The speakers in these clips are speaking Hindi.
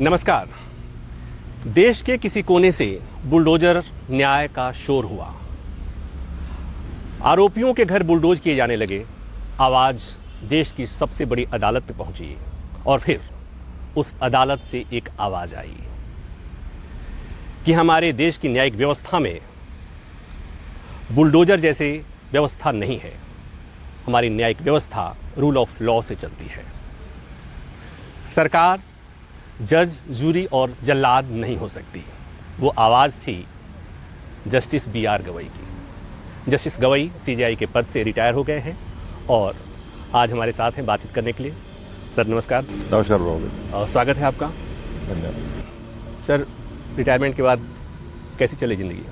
नमस्कार। देश के किसी कोने से बुलडोजर न्याय का शोर हुआ। आरोपियों के घर बुलडोज किए जाने लगे। आवाज देश की सबसे बड़ी अदालत तक पहुंची और फिर उस अदालत से एक आवाज आई कि हमारे देश की न्यायिक व्यवस्था में बुलडोजर जैसे व्यवस्था नहीं है। हमारी न्यायिक व्यवस्था रूल ऑफ लॉ से चलती है। सरकार जज, जूरी और जल्लाद नहीं हो सकती। वो आवाज़ थी जस्टिस BR गवई की। जस्टिस गवई CJI के पद से रिटायर हो गए हैं और आज हमारे साथ हैं बातचीत करने के लिए। सर नमस्कार। नमस्कार और स्वागत है आपका। धन्यवाद। सर, रिटायरमेंट के बाद कैसी चली ज़िंदगी?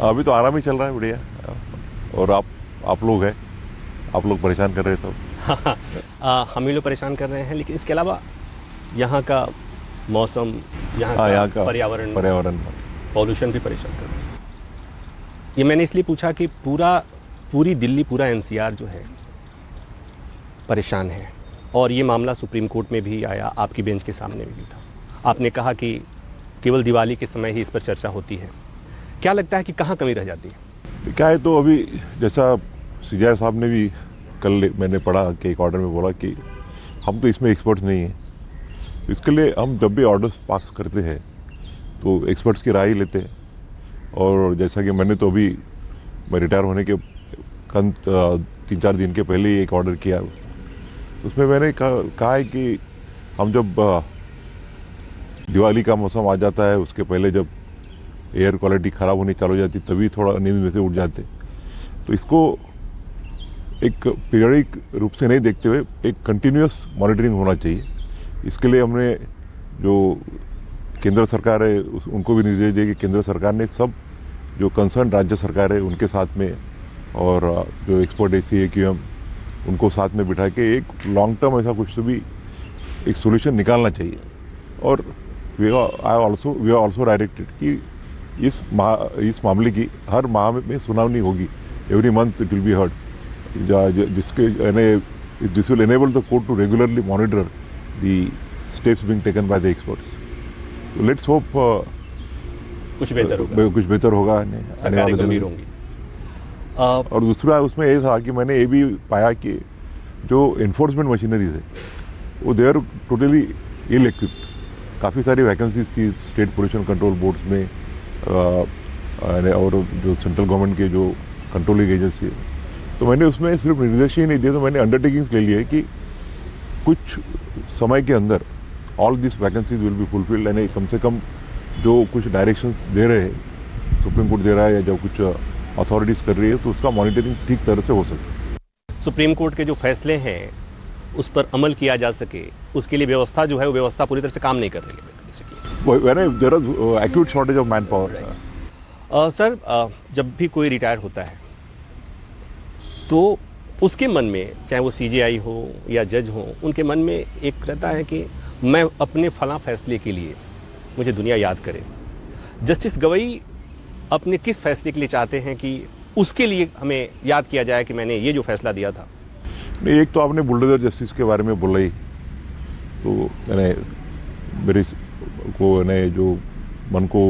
अभी तो आराम ही चल रहा है, बढ़िया। और आप लोग हैं, आप लोग परेशान कर रहे हैं सब। हम ही लोग परेशान कर रहे हैं, लेकिन इसके अलावा यहाँ का मौसम, यहाँ का पर्यावरण पॉल्यूशन भी परेशान कर रहा है। ये मैंने इसलिए पूछा कि पूरी दिल्ली, पूरा NCR जो है परेशान है और ये मामला सुप्रीम कोर्ट में भी आया, आपकी बेंच के सामने भी था। आपने कहा कि केवल दिवाली के समय ही इस पर चर्चा होती है। क्या लगता है कि कहाँ कमी रह जाती है? क्या है, तो अभी जैसा CJI साहब ने भी कल मैंने पढ़ा कि एक ऑर्डर में बोला कि हम तो इसमें एक्सपर्ट्स नहीं हैं। इसके लिए हम जब भी ऑर्डर्स पास करते हैं तो एक्सपर्ट्स की राय लेते हैं। और जैसा कि मैं रिटायर होने के 3-4 दिन के पहले ही एक ऑर्डर किया। उसमें मैंने कहा है कि हम जब दिवाली का मौसम आ जाता है, उसके पहले जब एयर क्वालिटी ख़राब होनी चालू हो जाती, तभी थोड़ा नींद में से उठ जाते। तो इसको एक पीरियडिक रूप से नहीं देखते हुए एक कंटिन्यूस मॉनिटरिंग होना चाहिए। इसके लिए हमने जो केंद्र सरकार है उनको भी निर्देश दिए कि केंद्र सरकार ने सब जो कंसर्न राज्य सरकार है उनके साथ में और जो एक्सपर्ट ACAQM उनको साथ में बिठा के एक लॉन्ग टर्म ऐसा कुछ तो भी एक सोल्यूशन निकालना चाहिए। और वी आर ऑल्सो डायरेक्टेड कि इस मामले की हर माह में सुनवाई होगी। Every month it will be heard, जिसके this will enable the court to regularly monitor the steps being taken by the experts. So let's hope कुछ बेहतर होगा। सरकारें गंभीर होंगी। और दूसरा उसमें ये था कि मैंने ये भी पाया कि जो इन्फोर्समेंट मशीनरीज है वो they are totally ill equipped. काफ़ी सारी वैकेंसीज थी स्टेट पोल्यूशन कंट्रोल बोर्ड्स में और जो सेंट्रल गवर्नमेंट के जो कंट्रोलिंग एजेंसी है। तो मैंने उसमें सिर्फ निर्देश ही नहीं दिए, तो मैंने अंडरटेकिंग्स ले लिए कि कुछ समय के अंदर all this vacancies will be fulfilled. यानी कम से कम जो कुछ डायरेक्शंस दे रहे हैं, सुप्रीम कोर्ट दे रहा है या जो कुछ अथॉरिटीज़ कर रही है, तो उसका मॉनिटरिंग ठीक तरह से हो सके। सुप्रीम कोर्ट के जो फैसले हैं उस पर अमल किया जा सके, उसके लिए व्यवस्था जो है वो व्यवस्था पूरी तरह से काम नहीं कर रही है। There is acute shortage of man power. Sir, जब भी कोई रिटायर होता है तो उसके मन में, चाहे वो CJI हो या जज हो, उनके मन में एक रहता है कि मैं अपने फलां फैसले के लिए मुझे दुनिया याद करे। जस्टिस गवई अपने किस फैसले के लिए चाहते हैं कि उसके लिए हमें याद किया जाए कि मैंने ये जो फैसला दिया था? नहीं, एक तो आपने बुलडोजर जस्टिस के बारे में बोला ही, तो मेरे को जो मन को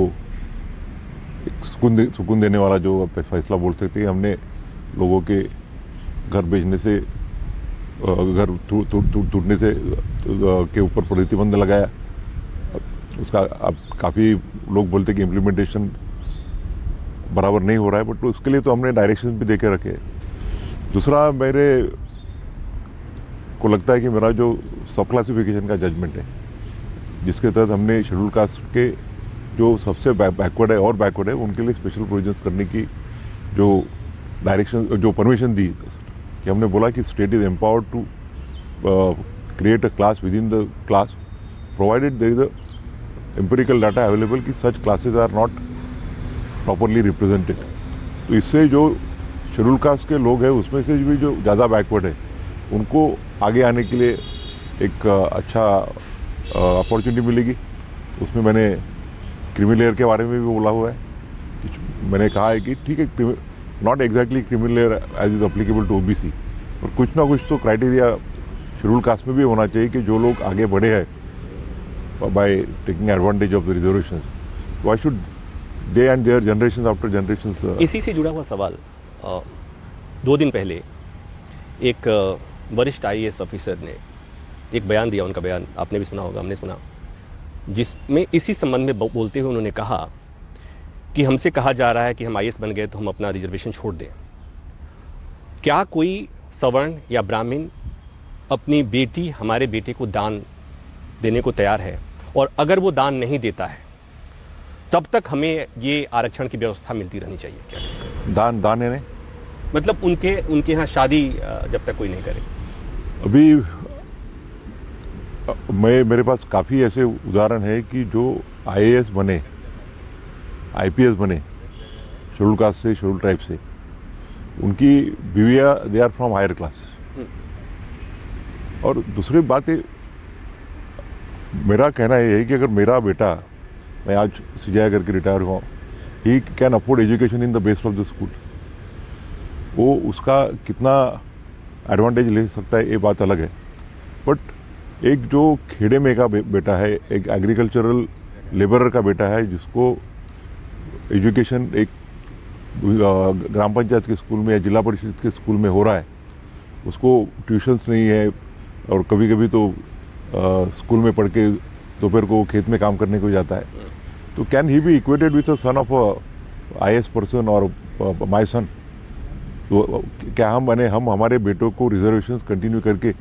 सुकून देने वाला जो फैसला बोल सकते हैं। हमने लोगों के घर बेचने से, घर टूटने से के ऊपर प्रतिबंध लगाया। उसका अब काफ़ी लोग बोलते कि इम्प्लीमेंटेशन बराबर नहीं हो रहा है, बट उसके लिए तो हमने डायरेक्शन भी दे के रखे। दूसरा, मेरे को लगता है कि मेरा जो सब क्लासिफिकेशन का जजमेंट है, जिसके तहत हमने शेड्यूल कास्ट के जो सबसे बैकवर्ड है और बैकवर्ड है उनके लिए स्पेशल प्रोविजंस करने की जो डायरेक्शन, जो परमिशन दी, कि हमने बोला कि state is empowered to create a class within the class provided there is a empirical data available कि such classes are not properly represented. तो इससे जो शेड्यूल कास्ट के लोग हैं उसमें से भी जो ज़्यादा बैकवर्ड है उनको आगे आने के लिए एक अच्छा अपॉर्चुनिटी मिलेगी। उसमें मैंने क्रीमी लेयर के बारे में भी बोला हुआ है। मैंने कहा है कि ठीक है, not exactly creamy layer as is applicable to OBC, और कुछ ना कुछ तो क्राइटेरिया शेड्यूल कास्ट में भी होना चाहिए कि जो लोग आगे बढ़े हैं by taking advantage of the reservations. Why should they and their generations after generations? इसी से जुड़ा हुआ सवाल, 2 दिन पहले एक वरिष्ठ IAS ऑफिसर ने एक बयान दिया, उनका बयान आपने भी सुना होगा, हमने सुना, जिसमें इसी संबंध में बोलते हुए उन्होंने कहा कि हमसे कहा जा रहा है कि हम IAS बन गए तो हम अपना रिजर्वेशन छोड़ दें। क्या कोई सवर्ण या ब्राह्मण अपनी बेटी, हमारे बेटे को दान देने को तैयार है? और अगर वो दान नहीं देता है तब तक हमें ये आरक्षण की व्यवस्था मिलती रहनी चाहिए क्या? दान है, मतलब उनके यहाँ शादी जब तक कोई नहीं करे। अभी मेरे पास काफ़ी ऐसे उदाहरण है कि जो IAS बने, IPS बने, शेड्यूल कास्ट से, शेड्यूल ट्राइब से, उनकी बीवियाँ they are from higher classes. और दूसरी बात है, मेरा कहना ये है कि अगर मेरा बेटा, मैं आज CJI करके रिटायर हुआ, he can afford education in the base of the school, वो उसका कितना एडवांटेज ले सकता है ये बात अलग है। बट एक जो खेड़े में का बेटा है, एक एग्रीकल्चरल लेबरर का बेटा है, जिसको एजुकेशन एक ग्राम पंचायत के स्कूल में या जिला परिषद के स्कूल में हो रहा है, उसको ट्यूशन्स नहीं है और कभी कभी तो स्कूल में पढ़ के दोपहर को खेत में काम करने को जाता है, तो can he be equated with a son of IAS person और माय सन? तो क्या हम हमारे बेटों को रिजर्वेशंस कंटिन्यू करके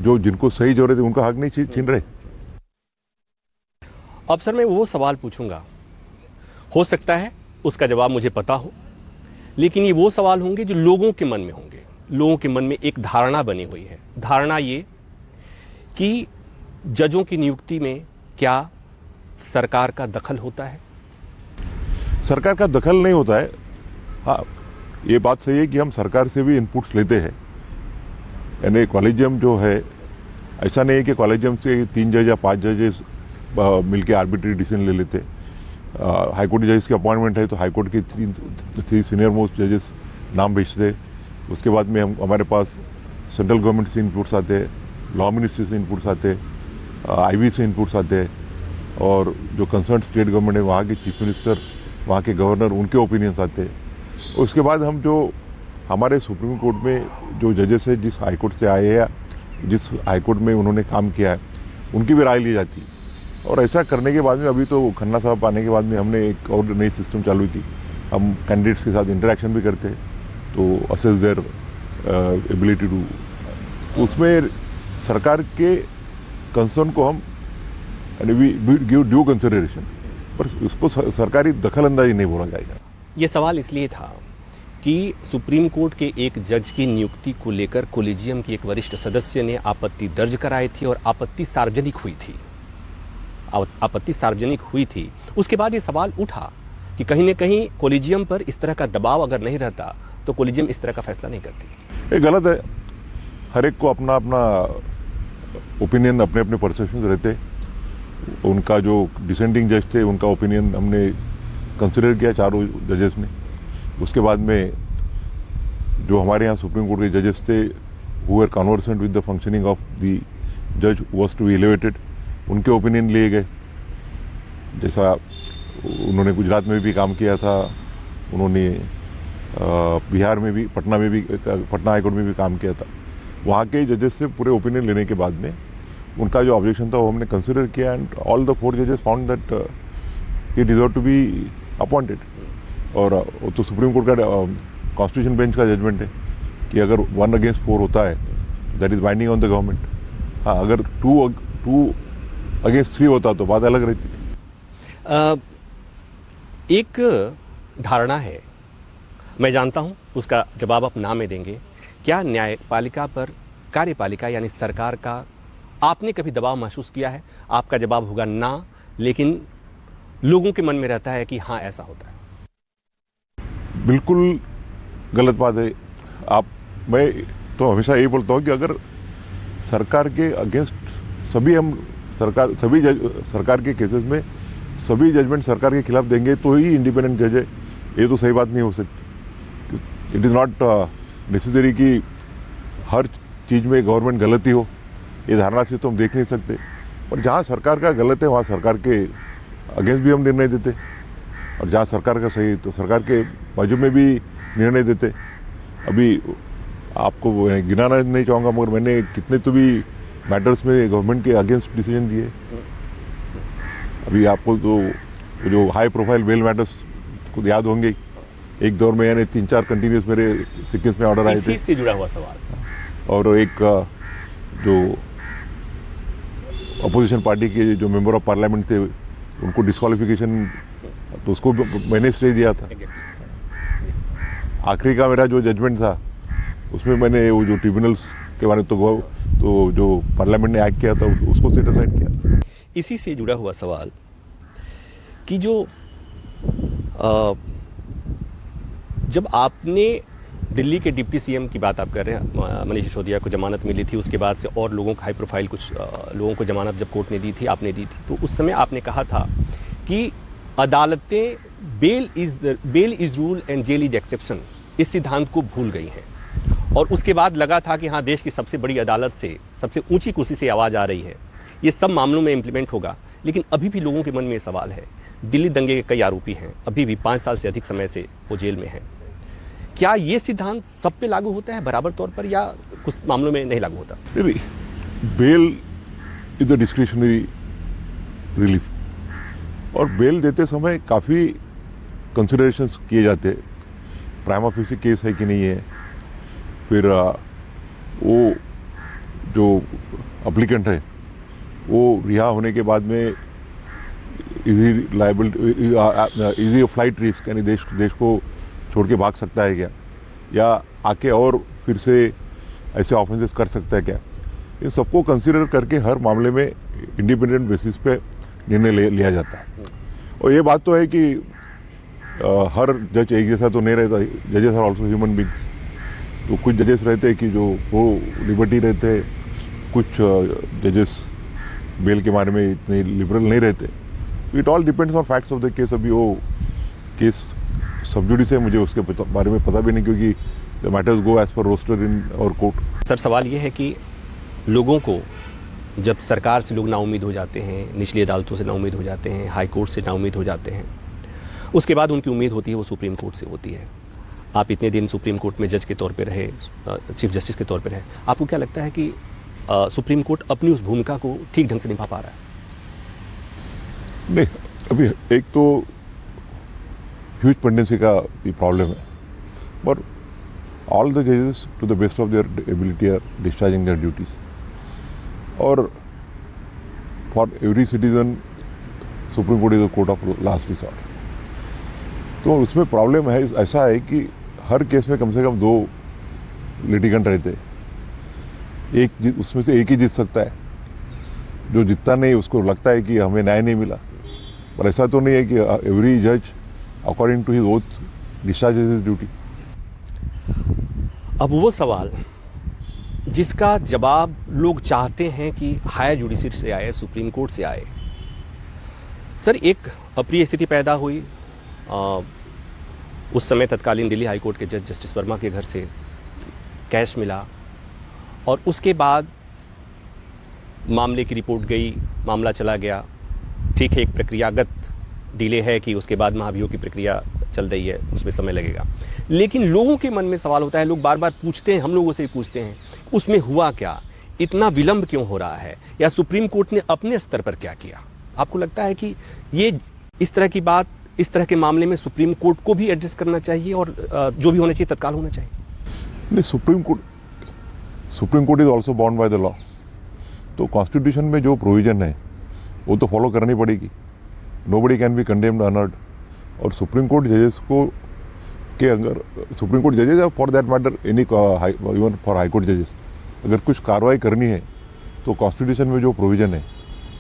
जो जिनको सही जरूरत है उनका हक नहीं छीन रहे? अब सर मैं वो सवाल पूछूंगा, हो सकता है उसका जवाब मुझे पता हो, लेकिन ये वो सवाल होंगे जो लोगों के मन में होंगे। लोगों के मन में एक धारणा बनी हुई है, धारणा ये कि जजों की नियुक्ति में क्या सरकार का दखल होता है? सरकार का दखल नहीं होता है। हाँ, ये बात सही है कि हम सरकार से भी इनपुट्स लेते हैं। यानी कॉलेजियम जो है, ऐसा नहीं है कि कॉलेजियम से 3 जज या 5 जजेस मिलके आर्बिट्री डिसीजन ले लेते। हाईकोर्ट जजेस की अपॉइंटमेंट है तो हाईकोर्ट के 3 सीनियर मोस्ट जजेस नाम भेजते। उसके बाद में हमारे पास सेंट्रल गवर्नमेंट से इनपुट्स आते हैं, लॉ मिनिस्ट्री से इनपुट्स आते हैं, IB से इनपुट्स आते हैं, और जो कंसर्न स्टेट गवर्नमेंट है वहाँ के चीफ मिनिस्टर, वहाँ के गवर्नर, उनके ओपिनियंस आते हैं। उसके बाद हम जो हमारे सुप्रीम कोर्ट में जो जजेस है, जिस हाई कोर्ट से आए हैं या जिस हाई कोर्ट में उन्होंने काम किया है, उनकी भी राय ली जाती है। और ऐसा करने के बाद में अभी तो खन्ना साहब आने के बाद में हमने एक और नई सिस्टम चालू की। हम कैंडिडेट्स के साथ इंटरेक्शन भी करते हैं, तो असेस देयर एबिलिटी टू, उसमें सरकार के कंसर्न को हम वी गिव ड्यू कंसिडरेशन, पर उसको सरकारी दखल अंदाजी नहीं बोला जाएगा। ये सवाल इसलिए था कि सुप्रीम कोर्ट के एक जज की नियुक्ति को लेकर कोलिजियम की एक वरिष्ठ सदस्य ने आपत्ति दर्ज कराई थी और आपत्ति सार्वजनिक हुई थी। उसके बाद ये सवाल उठा कि कहीं न कहीं कोलिजियम पर इस तरह का दबाव अगर नहीं रहता तो कोलिजियम इस तरह का फैसला नहीं करती। ये गलत है। हर एक को अपना अपना ओपिनियन, अपने अपने परसेप्शन रहते। उनका जो डिसेंडिंग जज थे, उनका ओपिनियन हमने कंसिडर किया, चारों जजेस ने। उसके बाद में जो हमारे यहाँ सुप्रीम कोर्ट के जजेस थे, who are conversant with the functioning of the जज वाज टू बी एलिवेटेड, उनके ओपिनियन लिए गए। जैसा उन्होंने गुजरात में भी काम किया था, उन्होंने बिहार में भी, पटना हाईकोर्ट में भी काम किया था। वहाँ के जजेस से पूरे ओपिनियन लेने के बाद में उनका जो ऑब्जेक्शन था वो हमने कंसिडर किया, एंड ऑल द 4 जजेस found that he deserve to be appointed. और तो सुप्रीम कोर्ट का कॉन्स्टिट्यूशन बेंच का जजमेंट है कि अगर 1 अगेंस्ट 4 होता है, that is binding on the government. हाँ, अगर 2 अगेंस्ट 3 होता तो बात अलग रहती थी। एक धारणा है, मैं जानता हूं उसका जवाब आप ना में देंगे, क्या न्यायपालिका पर कार्यपालिका यानी सरकार का आपने कभी दबाव महसूस किया है? आपका जवाब होगा ना, लेकिन लोगों के मन में रहता है कि हाँ ऐसा होता है। बिल्कुल गलत बात है। मैं तो हमेशा यही बोलता हूँ कि अगर सरकार के अगेंस्ट सरकार के केसेस में सभी जजमेंट सरकार के खिलाफ देंगे तो ही इंडिपेंडेंट जज है, ये तो सही बात नहीं हो सकती। इट इज़ नॉट नेसेसरी कि हर चीज़ में गवर्नमेंट गलती हो, ये धारणा से तो हम देख नहीं सकते। और जहाँ सरकार का गलत है वहाँ सरकार के अगेंस्ट भी हम निर्णय देते, और जहाँ सरकार का सही तो सरकार के बाजू में भी निर्णय देते। अभी आपको गिनाना नहीं चाहूँगा, मगर मैंने कितने तो भी मैटर्स में गवर्नमेंट के अगेंस्ट डिसीजन दिए। अभी आपको तो जो हाई प्रोफाइल बेल मैटर्स को याद होंगे, एक दौर में यानी 3-4 कंटिन्यूस मेरे सीक्वेंस में ऑर्डर आए थे। इसी से जुड़ा हुआ सवाल। और एक जो अपोजिशन पार्टी के जो मेंबर ऑफ पार्लियामेंट थे उनको डिस्क्वालिफिकेशन, तो उसको मैंने स्टे दिया था। आखिरी का मेरा जो जजमेंट था उसमें मैंने वो जो ट्रिब्यूनल्स के बारे में तो जो पार्लियामेंट ने एक्ट किया था उसको सेट असाइड किया। इसी से जुड़ा हुआ सवाल कि जो जब आपने दिल्ली के डिप्टी सीएम की बात आप कर रहे हैं, मनीष सिसोदिया को जमानत मिली थी, उसके बाद से और लोगों को हाई प्रोफाइल कुछ लोगों को जमानत जब कोर्ट ने दी थी, आपने दी थी, तो उस समय आपने कहा था कि अदालतें bail is rule and jail is exception, इस सिद्धांत को भूल गई हैं। और उसके बाद लगा था कि हाँ, देश की सबसे बड़ी अदालत से, सबसे ऊंची कुर्सी से आवाज़ आ रही है, ये सब मामलों में इम्प्लीमेंट होगा। लेकिन अभी भी लोगों के मन में ये सवाल है, दिल्ली दंगे के कई आरोपी हैं, अभी भी 5 साल से अधिक समय से वो जेल में हैं। क्या ये सिद्धांत सब पे लागू होता है बराबर तौर पर, या कुछ मामलों में नहीं लागू होता? Bail is a discretionary relief, और बेल देते समय काफ़ी कंसिडरेशंस किए जाते हैं। प्राइमा फेसी केस है कि नहीं है, फिर वो जो अप्लीकेंट है वो रिहा होने के बाद में इजी फ्लाइट रिस्क, यानी देश को छोड़ के भाग सकता है क्या, या आके और फिर से ऐसे ऑफेंसेस कर सकता है क्या, इन सबको कंसीडर करके हर मामले में इंडिपेंडेंट बेसिस पे निर्णय लिया जाता है। और ये बात तो है कि हर जज एक जैसा तो नहीं रहता, जजेस आर ऑल्सो ह्यूमन बींग्स। तो कुछ जजेस रहते हैं कि जो वो लिबर्टी रहते हैं, कुछ जजेस बेल के बारे में इतने लिबरल नहीं रहते। It all depends on facts of the case. अभी वो केस सब जुडिस है, मुझे उसके बारे में पता भी नहीं, क्योंकि the matters go as per roster in our court. Sir, सवाल ये है कि लोगों को जब सरकार से लोग नाउम्मीद हो जाते हैं, निचली अदालतों से नाउम्मीद हो जाते हैं, हाई कोर्ट से नाउम्मीद हो जाते हैं, उसके बाद उनकी उम्मीद होती है वो सुप्रीम कोर्ट से होती है। आप इतने दिन सुप्रीम कोर्ट में जज के तौर पे रहे, चीफ जस्टिस के तौर पे रहे, आपको क्या लगता है कि सुप्रीम कोर्ट अपनी उस भूमिका को ठीक ढंग से निभा पा रहा है? नहीं, अभी एक तो ह्यूज पेंडेंसी का भी प्रॉब्लम है, बट ऑल द जजेस to the best of their ability are discharging their duties. और for every citizen Supreme Court is a court of last resort. तो उसमें प्रॉब्लम है, ऐसा है कि हर केस में कम से कम 2 लिटिगेंट रहते, एक उसमें से एक ही जीत सकता है। जो जीतता नहीं उसको लगता है कि हमें न्याय नहीं मिला, पर ऐसा तो नहीं है कि एवरी जज according to his oath discharges his duty. अब वो सवाल जिसका जवाब लोग चाहते हैं कि हायर जुडिशरी से आए, सुप्रीम कोर्ट से आए। सर, एक अप्रिय स्थिति पैदा हुई। उस समय तत्कालीन दिल्ली हाई कोर्ट के जज जस्टिस वर्मा के घर से कैश मिला, और उसके बाद मामले की रिपोर्ट गई, मामला चला गया। ठीक है, एक प्रक्रियागत डिले है कि उसके बाद महाभियोग की प्रक्रिया चल रही है, उसमें समय लगेगा। लेकिन लोगों के मन में सवाल होता है, लोग बार बार पूछते हैं, हम लोगों से भी पूछते हैं, उसमें हुआ क्या, इतना विलंब क्यों हो रहा है, या सुप्रीम कोर्ट ने अपने स्तर पर क्या किया? आपको लगता है कि ये इस तरह की बात, इस तरह के मामले में सुप्रीम कोर्ट को भी एड्रेस करना चाहिए, और जो भी होना चाहिए तत्काल होना चाहिए? नहीं, supreme Court is also bound by the law. तो कॉन्स्टिट्यूशन में जो प्रोविजन है वो तो फॉलो करनी पड़ेगी। Nobody can be condemned unheard. और सुप्रीम कोर्ट जजेस को के अगर सुप्रीम कोर्ट जजेस for that matter any even for high court जजेस, अगर कुछ कार्रवाई करनी है तो कॉन्स्टिट्यूशन में जो प्रोविजन है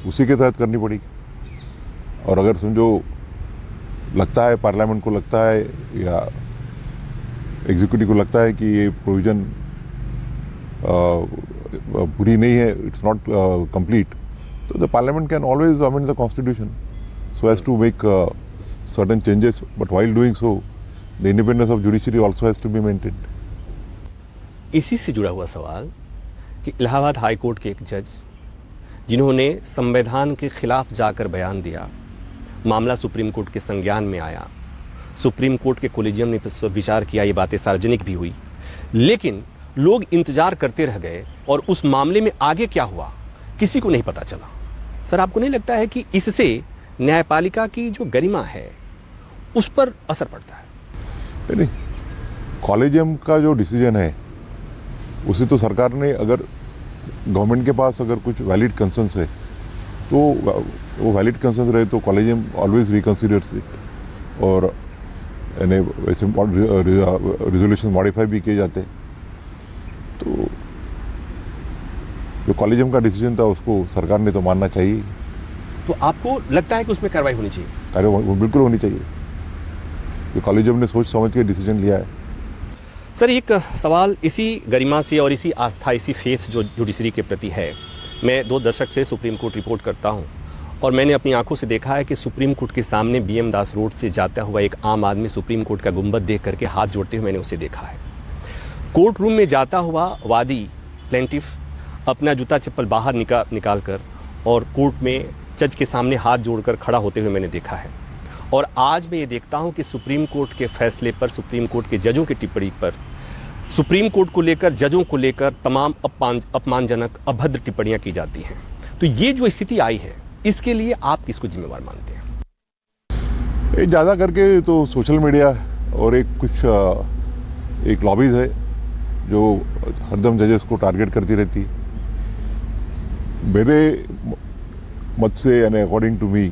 उसी के तहत करनी पड़ेगी। और अगर समझो लगता है, पार्लियामेंट को लगता है या एग्जीक्यूटिव को लगता है कि ये प्रोविजन पूरी नहीं है, इट्स नॉट कंप्लीट, तो the parliament can always amend the constitution so as to make certain changes, but while doing so the independence of judiciary also has to be maintained. इसी से जुड़ा हुआ सवाल कि इलाहाबाद हाई कोर्ट के एक जज जिन्होंने संविधान के खिलाफ जाकर बयान दिया, मामला सुप्रीम कोर्ट के संज्ञान में आया, सुप्रीम कोर्ट के कोलिजियम ने इस पर विचार किया, ये बातें सार्वजनिक भी हुई, लेकिन लोग इंतजार करते रह गए और उस मामले में आगे क्या हुआ किसी को नहीं पता चला। सर, आपको नहीं लगता है कि इससे न्यायपालिका की जो गरिमा है उस पर असर पड़ता है? नहीं, कॉलेजियम का जो डिसीजन है उसे तो सरकार ने, अगर गवर्नमेंट के पास अगर कुछ वैलिड कंसर्न्स है तो वो वैलिड कंसर्न्स रहे तो कॉलेजियम ऑलवेज रिकंसिडर्स इट और वैसे रिजोल्यूशन मॉडिफाई भी किए जाते हैं। तो जो कॉलेजियम का डिसीजन था उसको सरकार ने तो मानना चाहिए। तो आपको लगता है कि उसमें कार्रवाई होनी चाहिए? कार्रवाई बिल्कुल होनी चाहिए। जो कॉलेजियम ने सोच समझ के डिसीजन लिया है। सर, एक सवाल इसी गरिमा से और इसी आस्था, इसी फेथ जो जुडिशरी के प्रति है। मैं 2 दशक से सुप्रीम कोर्ट रिपोर्ट करता हूं और मैंने अपनी आंखों से देखा है कि सुप्रीम कोर्ट के सामने BM दास रोड से जाता हुआ एक आम आदमी सुप्रीम कोर्ट का गुंबद देख करके हाथ जोड़ते हुए मैंने उसे देखा है। कोर्ट रूम में जाता हुआ वादी प्लेंटिफ अपना जूता चप्पल बाहर निकाल कर और कोर्ट में जज के सामने हाथ जोड़कर खड़ा होते हुए मैंने देखा है। और आज मैं ये देखता हूं कि सुप्रीम कोर्ट के फैसले पर, सुप्रीम कोर्ट के जजों की टिप्पणी पर, सुप्रीम कोर्ट को लेकर, जजों को लेकर तमाम अपमानजनक, अभद्र टिप्पणियां की जाती हैं। तो ये जो स्थिति आई है, इसके लिए आप किसको जिम्मेवार मानते हैं? ज़्यादा करके तो सोशल मीडिया और एक लॉबीज है जो हरदम जजेस को टारगेट करती रहती है। मेरे मत से, यानी अकॉर्डिंग टू मी,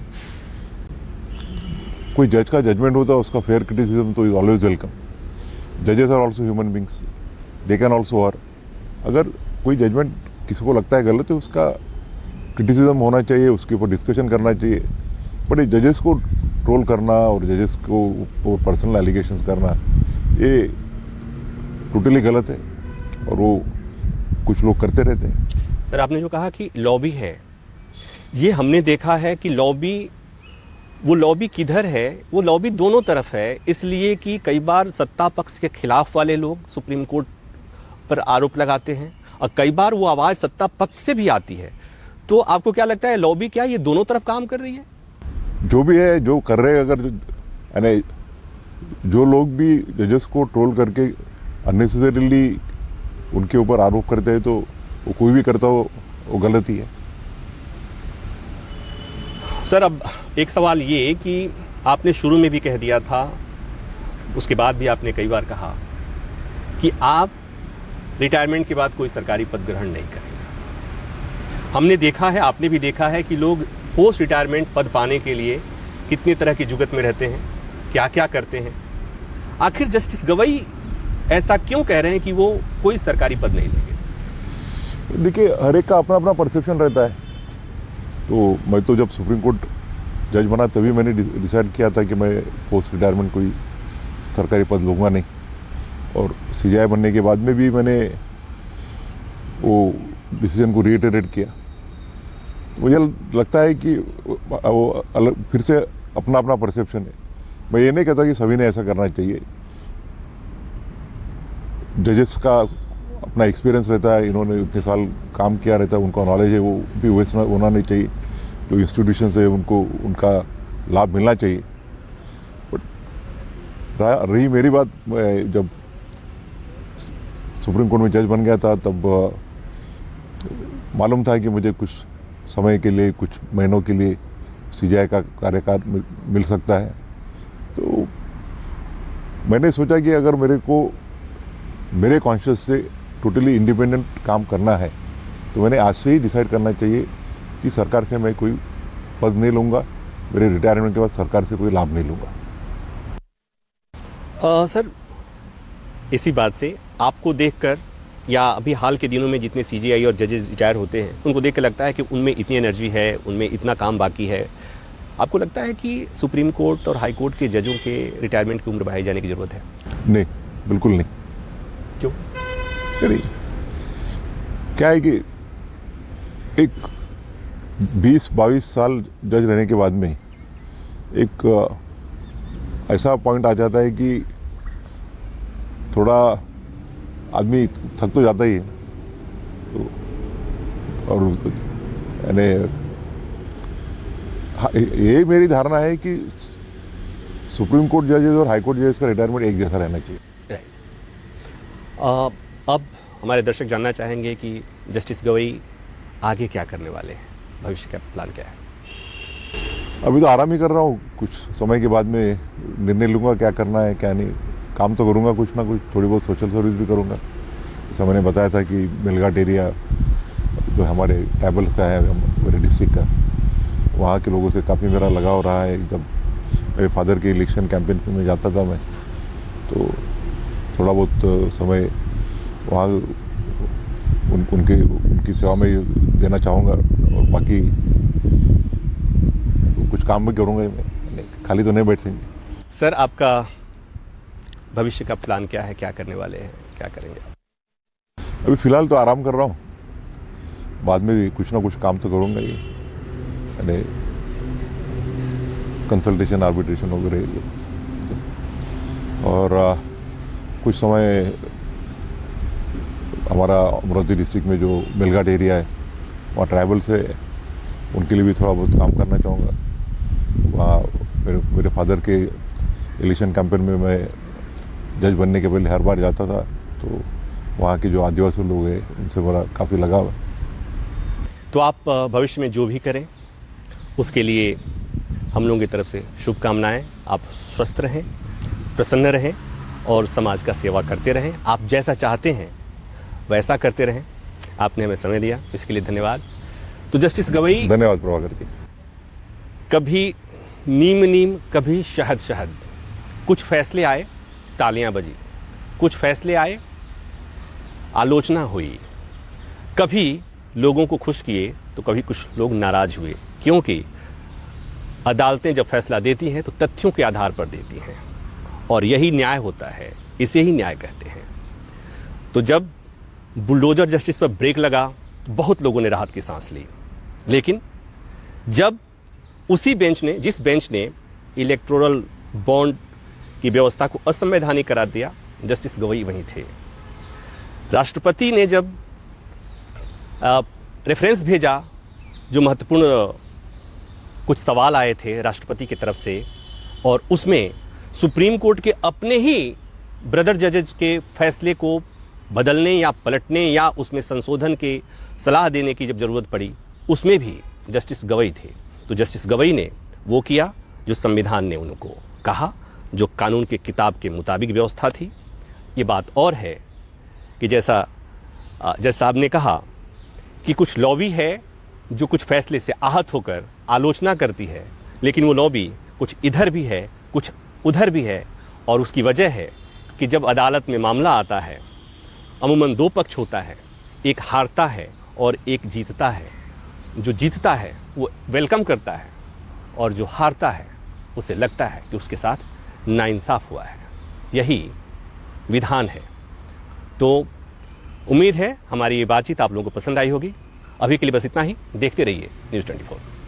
कोई जज का जजमेंट होता है उसका फेयर क्रिटिसिज्म तो इज ऑलवेज वेलकम। जजेस are also human beings, they can also err. अगर कोई जजमेंट किसी को लगता है गलत है, उसका क्रिटिसिज्म होना चाहिए, उसके ऊपर डिस्कशन करना चाहिए। बट जजेस को ट्रोल करना और जजेस को पर्सनल एलिगेशंस करना, ये टोटली गलत है और वो कुछ लोग करते रहते हैं। सर, आपने जो कहा कि लॉबी है, ये हमने देखा है कि वो लॉबी किधर है? वो लॉबी दोनों तरफ है, इसलिए कि कई बार सत्ता पक्ष के खिलाफ वाले लोग सुप्रीम कोर्ट पर आरोप लगाते हैं और कई बार वो आवाज सत्ता पक्ष से भी आती है। तो आपको क्या लगता है, लॉबी क्या ये दोनों तरफ काम कर रही है? जो भी है, जो कर रहे हैं, अगर यानी जो लोग भी जजेस को ट्रोल करके अननेसेसरीली उनके ऊपर आरोप करते हैं, तो वो कोई भी करता हो वो गलत ही है। सर, अब एक सवाल ये कि आपने शुरू में भी कह दिया था, उसके बाद भी आपने कई बार कहा कि आप रिटायरमेंट के बाद कोई सरकारी पद ग्रहण नहीं करेंगे। हमने देखा है, आपने भी देखा है कि लोग पोस्ट रिटायरमेंट पद पाने के लिए कितनी तरह की जुगत में रहते हैं, क्या क्या करते हैं। आखिर जस्टिस गवई ऐसा क्यों कह रहे हैं कि वो कोई सरकारी पद नहीं लेंगे? देखिए, हर एक का अपना अपना परसेप्शन रहता है। तो मैं तो जब सुप्रीम कोर्ट जज बना तभी मैंने डिसाइड किया था कि मैं पोस्ट रिटायरमेंट कोई सरकारी पद लूँगा नहीं। और CJI बनने के बाद में भी मैंने वो डिसीजन को रीइटरेट किया। मुझे लगता है कि वो अलग, फिर से अपना अपना परसेप्शन है। मैं ये नहीं कहता कि सभी ने ऐसा करना चाहिए। जजेस का अपना एक्सपीरियंस रहता है, इन्होंने इतने साल काम किया रहता है, उनका नॉलेज है, वो भी वैसा होना नहीं चाहिए। जो इंस्टीट्यूशन है उनको उनका लाभ मिलना चाहिए। बट रही मेरी बात, मैं जब सुप्रीम कोर्ट में जज बन गया था तब मालूम था कि मुझे कुछ समय के लिए, कुछ महीनों के लिए CJI का कार्यकाल मिल सकता है। तो मैंने सोचा कि अगर मेरे कॉन्शियस से टोटली इंडिपेंडेंट काम करना है तो मैंने आज से ही डिसाइड करना चाहिए कि सरकार से मैं कोई पद नहीं लूँगा, मेरे रिटायरमेंट के बाद सरकार से कोई लाभ नहीं लूँगा। सर, इसी बात से आपको देखकर या अभी हाल के दिनों में जितने CJI और जजेस रिटायर होते हैं उनको देख के लगता है कि उनमें इतनी एनर्जी है, उनमें इतना काम बाकी है। आपको लगता है कि सुप्रीम कोर्ट और हाई कोर्ट के जजों के रिटायरमेंट की उम्र बढ़ाई जाने की जरूरत है? नहीं, बिल्कुल नहीं। क्यों? नहीं, क्या है कि एक 20-22 साल जज रहने के बाद में एक ऐसा पॉइंट आ जाता है कि थोड़ा आदमी थक तो जाता ही है। तो और यानी ये मेरी धारणा है कि सुप्रीम कोर्ट जजेस और हाई कोर्ट जजेस का रिटायरमेंट एक जैसा रहना चाहिए। अब हमारे दर्शक जानना चाहेंगे कि जस्टिस गवई आगे क्या करने वाले हैं, भविष्य का प्लान क्या है? अभी तो आराम ही कर रहा हूँ, कुछ समय के बाद में निर्णय लूँगा क्या करना है क्या नहीं। काम तो करूँगा कुछ ना कुछ, थोड़ी बहुत सोशल सर्विस भी करूँगा। जैसा मैंने बताया था कि मेलघाट एरिया जो हमारे ट्राइबल का है, मेरे डिस्ट्रिक्ट का, वहाँ के लोगों से काफ़ी मेरा लगाव रहा है। जब मेरे फादर के इलेक्शन कैंपेन में जाता था मैं, तो थोड़ा बहुत समय वहाँ उनकी सेवा में देना चाहूँगा, और बाकी कुछ काम भी करूँगा, मैं खाली तो नहीं बैठ सकेंगे। सर, आपका भविष्य का प्लान क्या है, क्या करने वाले हैं, क्या करेंगे? अभी फ़िलहाल तो आराम कर रहा हूँ, बाद में भी कुछ ना कुछ काम तो करूँगा ही, यानी कंसल्टेशन आर्बिट्रेशन वगैरह। और कुछ समय हमारा अमरावती डिस्ट्रिक्ट में जो मेलघाट एरिया है, वहाँ ट्राइबल से उनके लिए भी थोड़ा बहुत काम करना चाहूँगा। वहाँ मेरे फादर के इलेक्शन कैंपेन में मैं जज बनने के पहले हर बार जाता था, तो वहाँ के जो आदिवासी लोग हैं उनसे मेरा काफ़ी लगाव है। तो आप भविष्य में जो भी करें उसके लिए हम लोगों की तरफ से शुभकामनाएं। आप स्वस्थ रहें, प्रसन्न रहें और समाज का सेवा करते रहें। आप जैसा चाहते हैं वैसा करते रहें। आपने हमें समय दिया, इसके लिए धन्यवाद। तो जस्टिस गवई, धन्यवाद प्रभाकर जी। कभी नीम कभी शहद। कुछ फैसले आए, तालियां बजी, कुछ फैसले आए, आलोचना हुई। कभी लोगों को खुश किए तो कभी कुछ लोग नाराज हुए, क्योंकि अदालतें जब फैसला देती हैं तो तथ्यों के आधार पर देती हैं, और यही न्याय होता है, इसे ही न्याय कहते हैं। तो जब बुलडोजर जस्टिस पर ब्रेक लगा तो बहुत लोगों ने राहत की सांस ली, लेकिन जब उसी बेंच ने, जिस बेंच ने इलेक्टोरल बॉन्ड की व्यवस्था को असंवैधानिक करार दिया, जस्टिस गवई वहीं थे। राष्ट्रपति ने जब रेफरेंस भेजा, जो महत्वपूर्ण कुछ सवाल आए थे राष्ट्रपति की तरफ से, और उसमें सुप्रीम कोर्ट के अपने ही ब्रदर जजेज के फैसले को बदलने या पलटने या उसमें संशोधन की सलाह देने की जब जरूरत पड़ी, उसमें भी जस्टिस गवई थे। तो जस्टिस गवई ने वो किया जो संविधान ने उनको कहा, जो कानून के किताब के मुताबिक व्यवस्था थी। ये बात और है कि जैसा जज साहब ने कहा कि कुछ लॉबी है जो कुछ फैसले से आहत होकर आलोचना करती है, लेकिन वो लॉबी कुछ इधर भी है, कुछ उधर भी है, और उसकी वजह है कि जब अदालत में मामला आता है, अमूमन दो पक्ष होता है, एक हारता है और एक जीतता है। जो जीतता है वो वेलकम करता है, और जो हारता है उसे लगता है कि उसके साथ नाइंसाफ हुआ है। यही विधान है। तो उम्मीद है हमारी ये बातचीत आप लोगों को पसंद आई होगी। अभी के लिए बस इतना ही। देखते रहिए News 24।